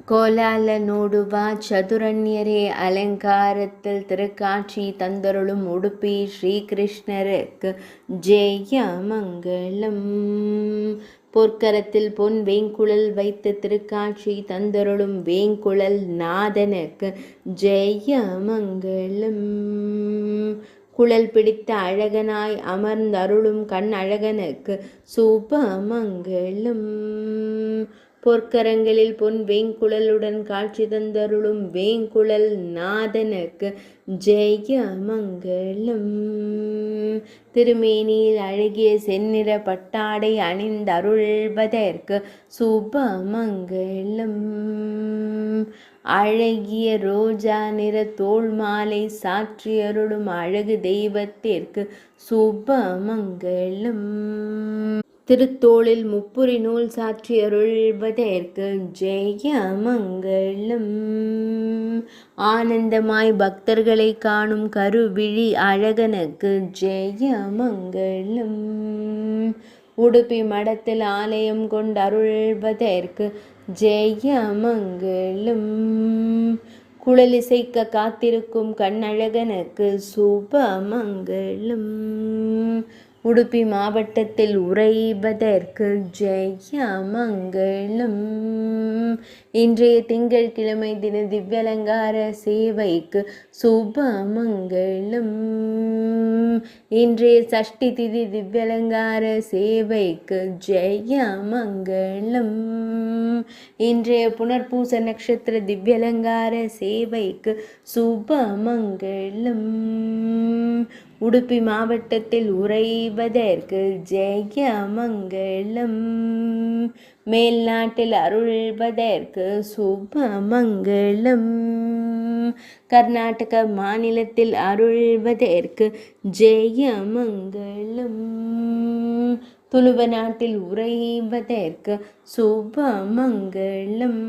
கோலால நோடுவா சதுரண்யரே அலங்காரத்தில் திருக்காட்சி தந்தருளும் உடுப்பி ஸ்ரீகிருஷ்ணருக்கு ஜெய மங்களம். பொற்கரத்தில் பொன் வேங்குழல் வைத்து திருக்காட்சி தந்தருளும் வேங்குழல் நாதனுக்கு ஜெய மங்களம். குழல் பிடித்த அழகனாய் அமர்ந்தருளும் கண் அழகனுக்கு சுபமங்கலம். பொற்கரங்களில் பொன் வேங்குழலுடன் காட்சி தந்தருளும் வேங்குழல் நாதனுக்கு ஜெய மங்களம். திருமேனியில் அழகிய செந்நிற பட்டாடை அணிந்தருள்வதற்கு சுபமங்களம். அழகிய ரோஜா நிற தோள் மாலை சாற்றியருளும் அழகு தெய்வத்திற்கு சுபமங்களம். திருத்தோளில் முப்புரி நூல் சாற்றி அருள்வதற்கு ஜெய மங்களம். ஆனந்தமாய் பக்தர்களை காணும் கருவிழி அழகனுக்கு ஜெய மங்களம். உடுப்பி மடத்தில் ஆலயம் கொண்டு அருள்வதற்கு ஜெய மங்களம். குழலிசைக்க காத்திருக்கும் கண்ணழகனுக்கு சுபமங்களம். உடுப்பி மாவட்டத்தில் உறைவதற்கு ஜெய மங்களம். இன்றைய திங்கட்கிழமை தின திவ்யலங்கார சேவைக்கு சுபமங்களம். இன்றைய சஷ்டி திதி திவ்யலங்கார சேவைக்கு ஜெய மங்களம். இன்றைய புனர்பூச நட்சத்திர திவ்யலங்கார சேவைக்கு சுபமங்களம். உடுப்பி மாவட்டத்தில் உறைவதற்கு ஜெய மங்களம். மேல்நாட்டில் அருள்வதற்கு சுபமங்களம். கர்நாடக மாநிலத்தில் அருள்வதற்கு ஜெய மங்களம். துளுவ நாட்டில் உறைவதற்கு சுபமங்களம்.